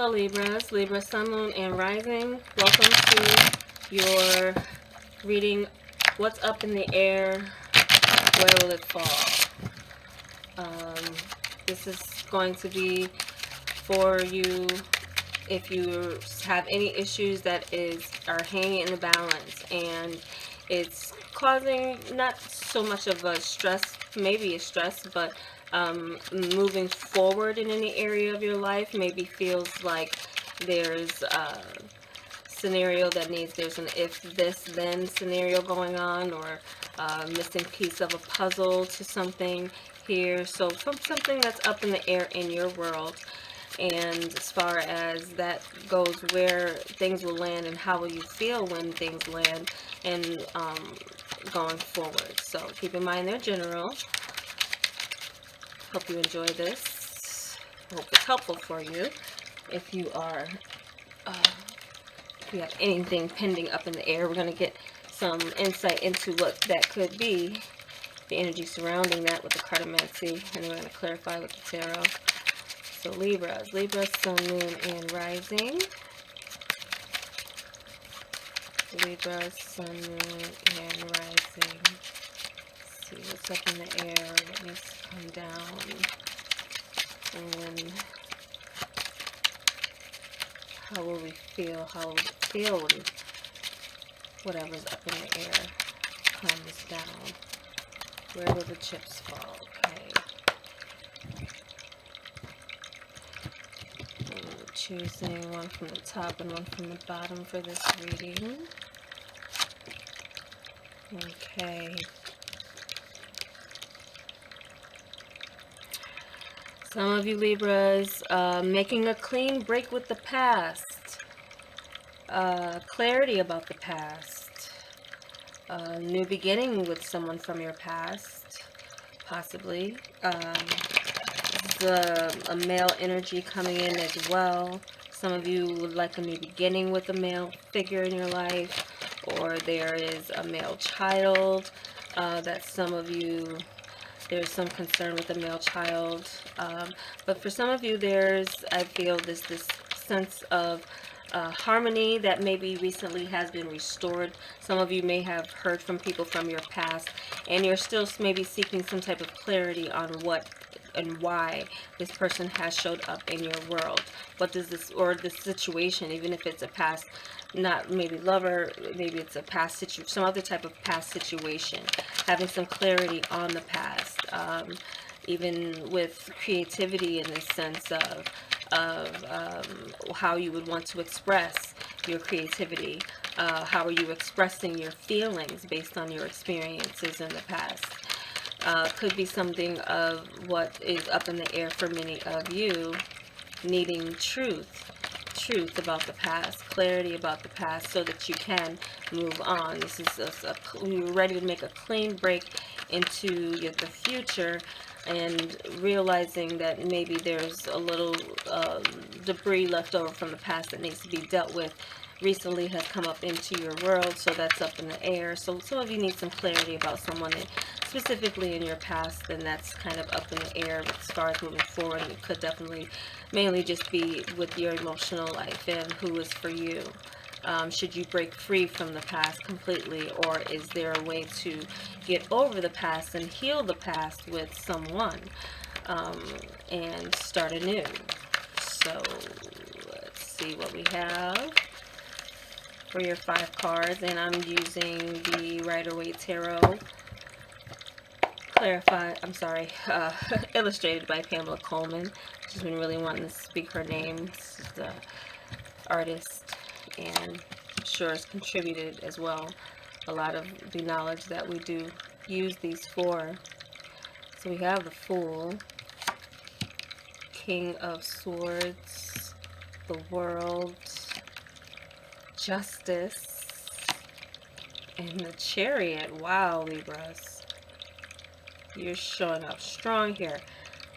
Hello Libras, Libra, Sun, Moon, and Rising. Welcome to your reading. What's up in the air? Where will it fall? This is going to be for you if you have any issues that are hanging in the balance and it's causing not so much of a stress, maybe a stress, but moving forward in any area of your life maybe feels like there's a scenario that there's an if this then scenario going on, or a missing piece of a puzzle to something here. So from something that's up in the air in your world. And as far as that goes, where things will land and how will you feel when things land, and going forward. So keep in mind they're general. Hope you enjoy this. Hope it's helpful for you. If you are, if you have anything pending up in the air, we're going to get some insight into what that could be, the energy surrounding that with the cartomancy, and we're going to clarify with the tarot. So Libra, Sun, Moon, and Rising. Libra, Sun, Moon, and Rising. Let's see what's up in the air. What needs to come down. And how will we feel? How will it feel when whatever's up in the air comes down? Where will the chips fall? Okay. Choosing one from the top and one from the bottom for this reading. Okay. Some of you Libras making a clean break with the past. Clarity about the past. New beginning with someone from your past. Possibly. A male energy coming in as well. Some of you would like a new beginning with a male figure in your life, or there is a male child that some of you, there's some concern with a male child, but for some of you I feel this sense of harmony that maybe recently has been restored. Some of you may have heard from people from your past and you're still maybe seeking some type of clarity on what and why this person has showed up in your world. What does this, or this situation, even if it's a past, not maybe lover, maybe it's a past situation, some other type of past situation, having some clarity on the past, even with creativity in the sense of how you would want to express your creativity. How are you expressing your feelings based on your experiences in the past? Could be something of what is up in the air for many of you, needing truth about the past, clarity about the past, so that you can move on. This is you're ready to make a clean break into the future, and realizing that maybe there's a little debris left over from the past that needs to be dealt with recently has come up into your world, so that's up in the air. So some of you need some clarity about someone specifically in your past, and that's kind of up in the air as far as moving forward. And it could definitely mainly just be with your emotional life and who is for you. Should you break free from the past completely, or is there a way to get over the past and heal the past with someone and start anew? So let's see what we have for your 5 cards, and I'm using the Rider-Waite Tarot, illustrated by Pamela Coleman. She's been really wanting to speak her name. She's the artist, and I'm sure has contributed as well a lot of the knowledge that we do use these for. So we have the Fool, King of Swords, the World, Justice, and the Chariot. Wow, Libras, you're showing up strong here.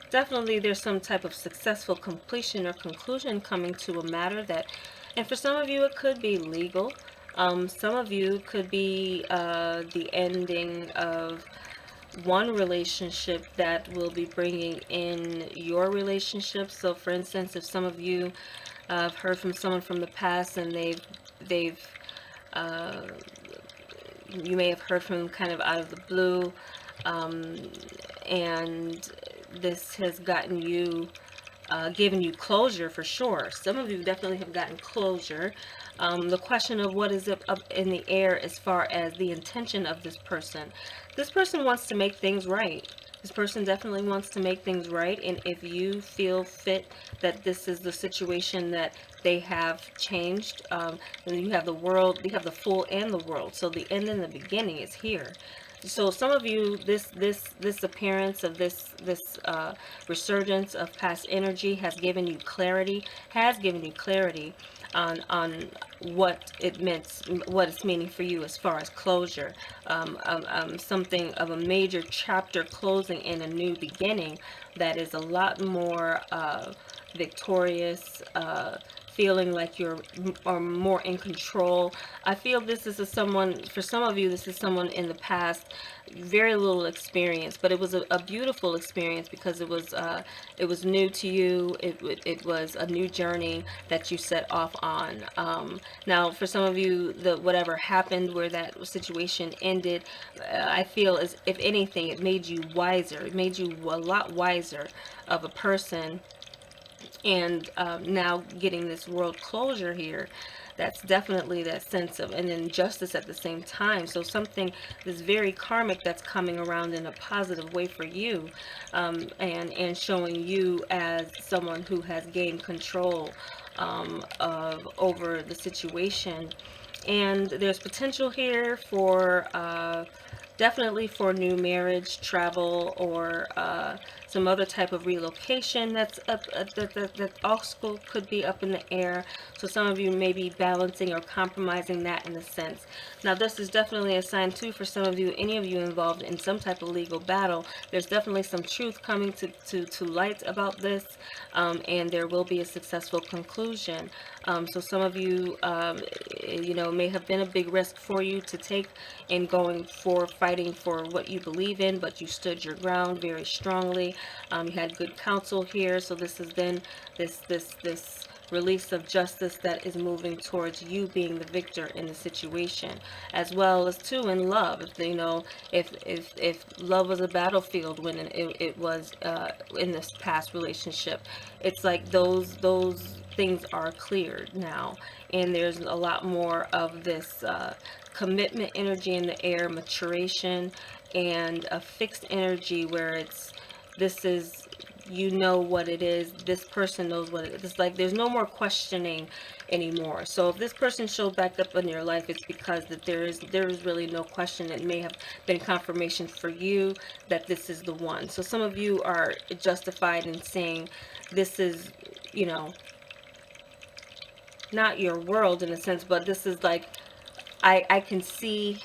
Definitely there's some type of successful completion or conclusion coming to a matter that, and for some of you it could be legal. Some of you could be the ending of one relationship that will be bringing in your relationship. So for instance, if some of you I've heard from someone from the past, and they've uh, you may have heard from them kind of out of the blue, um, and this has gotten you, given you closure for sure. Some of you definitely have gotten closure. The question of what is up in the air as far as the intention of this person. This person wants to make things right. This person definitely wants to make things right, and if you feel fit that this is the situation that they have changed, then you have the world, you have the full and the world. So the end and the beginning is here. So some of you, this appearance of this resurgence of past energy has given you clarity, on what it meant, what it's meaning for you as far as closure, something of a major chapter closing in a new beginning that is a lot more victorious, feeling like you're are more in control. I feel this is someone, for some of you, this is someone in the past, very little experience, but it was a beautiful experience because it was new to you. It was a new journey that you set off on. Now, for some of you, the whatever happened where that situation ended, I feel as if anything, it made you wiser. It made you a lot wiser of a person, and now getting this world closure here, that's definitely that sense of, and then justice at the same time. So something that's very karmic that's coming around in a positive way for you, and showing you as someone who has gained control of over the situation. And there's potential here for definitely for new marriage, travel, or some other type of relocation that's up, that also could be up in the air. So some of you may be balancing or compromising that in a sense. Now, this is definitely a sign too for some of you, any of you involved in some type of legal battle. There's definitely some truth coming to light about this, and there will be a successful conclusion. So some of you, may have been a big risk for you to take in going for fighting for what you believe in, but you stood your ground very strongly. You had good counsel here, so this is then this release of justice that is moving towards you being the victor in the situation, as well as too in love. If love was a battlefield when it was in this past relationship, it's like those things are cleared now, and there's a lot more of this commitment energy in the air, maturation, and a fixed energy where this is, you know what it is, this person knows what it is. It's like there's no more questioning anymore. So if this person showed back up in your life, it's because that there is really no question. It may have been confirmation for you that this is the one. So some of you are justified in saying this is, not your world in a sense, but this is like, I can see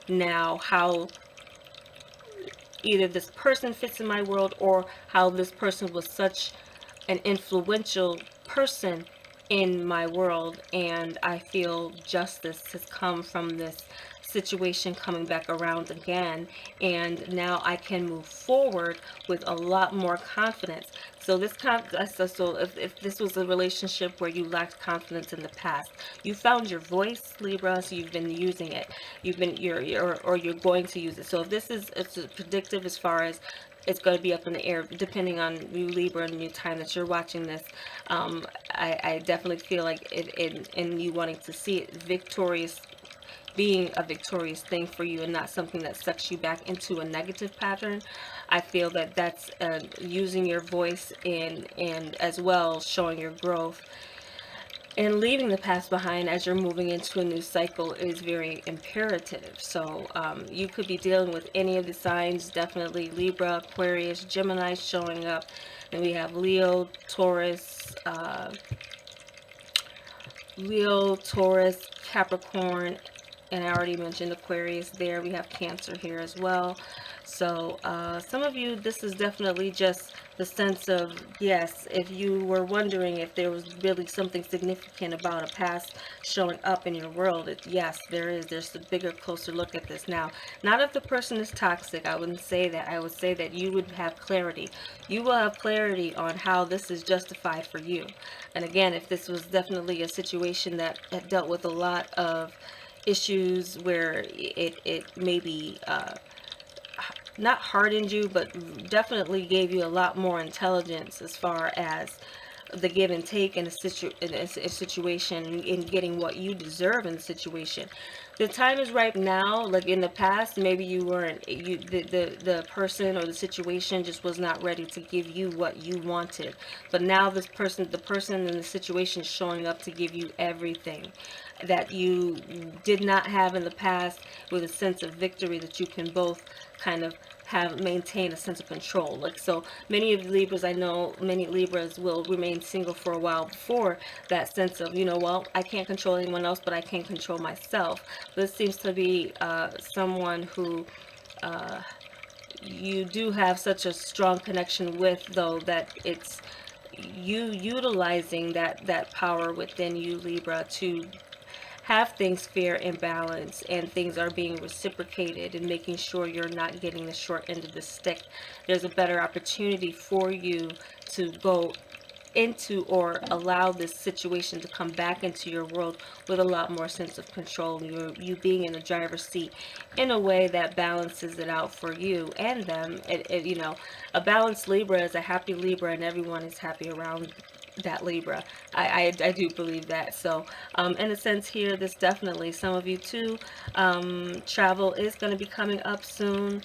now how either this person fits in my world, or how this person was such an influential person in my world, and I feel justice has come from this situation coming back around again, and now I can move forward with a lot more confidence. So if this was a relationship where you lacked confidence in the past, you found your voice, Libra, so you've been using it. You're going to use it. So if this is, it's predictive as far as it's going to be up in the air, depending on you, Libra, and your time that you're watching this. I definitely feel like in you wanting to see it victorious, being a victorious thing for you, and not something that sucks you back into a negative pattern. I feel that that's using your voice and as well showing your growth and leaving the past behind as you're moving into a new cycle is very imperative. So you could be dealing with any of the signs, definitely Libra, Aquarius, Gemini showing up. And we have Leo, Taurus, Capricorn, and I already mentioned Aquarius there. We have Cancer here as well. So some of you, this is definitely just the sense of, yes, if you were wondering if there was really something significant about a past showing up in your world, yes, there is. There's a bigger, closer look at this now. Not if the person is toxic, I wouldn't say that. I would say that you would have clarity. You will have clarity on how this is justified for you. And again, if this was definitely a situation that dealt with a lot of issues where it maybe not hardened you, but definitely gave you a lot more intelligence as far as the give and take in a situation, in getting what you deserve in the situation. The time is right now. Like in the past, maybe you weren't, the person or the situation just was not ready to give you what you wanted. But now the person in the situation is showing up to give you everything that you did not have in the past, with a sense of victory that you can both kind of have maintain a sense of control. Like, so many of the Libras, I know many Libras will remain single for a while before that sense of, well, I can't control anyone else, but I can control myself. This seems to be someone who you do have such a strong connection with, though, that it's you utilizing that power within you, Libra, to have things fair and balanced, and things are being reciprocated, and making sure you're not getting the short end of the stick. There's a better opportunity for you to go into, or allow this situation to come back into your world with a lot more sense of control. You being in the driver's seat in a way that balances it out for you and them. A balanced Libra is a happy Libra, and everyone is happy around that Libra. I do believe that. So in a sense here, this definitely, some of you too, travel is going to be coming up soon.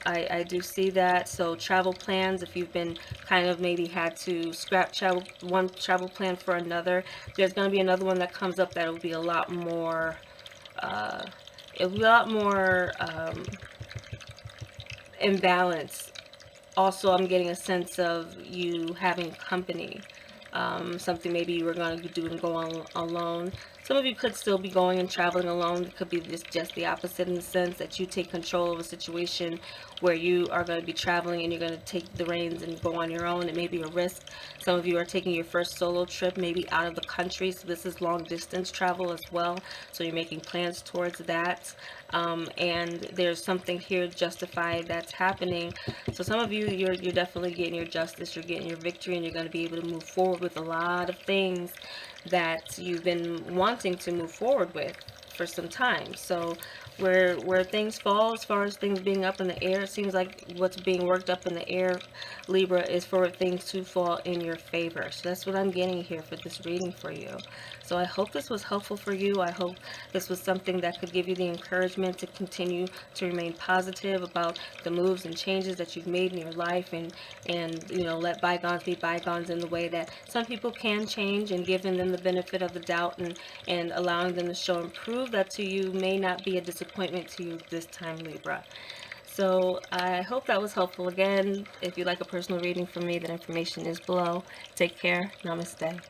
I do see that. So travel plans, if you've been kind of maybe had to scrap one travel plan for another, there's going to be another one that comes up that will be a lot more, it'll be a lot more in balance. Also, I'm getting a sense of you having company. Something maybe you were going to do and go on alone. Some of you could still be going and traveling alone. It could be just the opposite, in the sense that you take control of a situation where you are going to be traveling and you're going to take the reins and go on your own. It may be a risk. Some of you are taking your first solo trip, maybe out of the country. So this is long distance travel as well. So you're making plans towards that. And there's something here justified that's happening. So some of you, you're definitely getting your justice, you're getting your victory, and you're going to be able to move forward with a lot of things that you've been wanting to move forward with for some time. So where things fall, as far as things being up in the air, it seems like what's being worked up in the air, Libra, is for things to fall in your favor. So that's what I'm getting here for this reading for you. So I hope this was helpful for you. I hope this was something that could give you the encouragement to continue to remain positive about the moves and changes that you've made in your life, and let bygones be bygones, in the way that some people can change, and giving them the benefit of the doubt, and allowing them to show and prove that to you may not be a disappointment to you this time, Libra. So I hope that was helpful. Again, if you'd like a personal reading from me, that information is below. Take care. Namaste.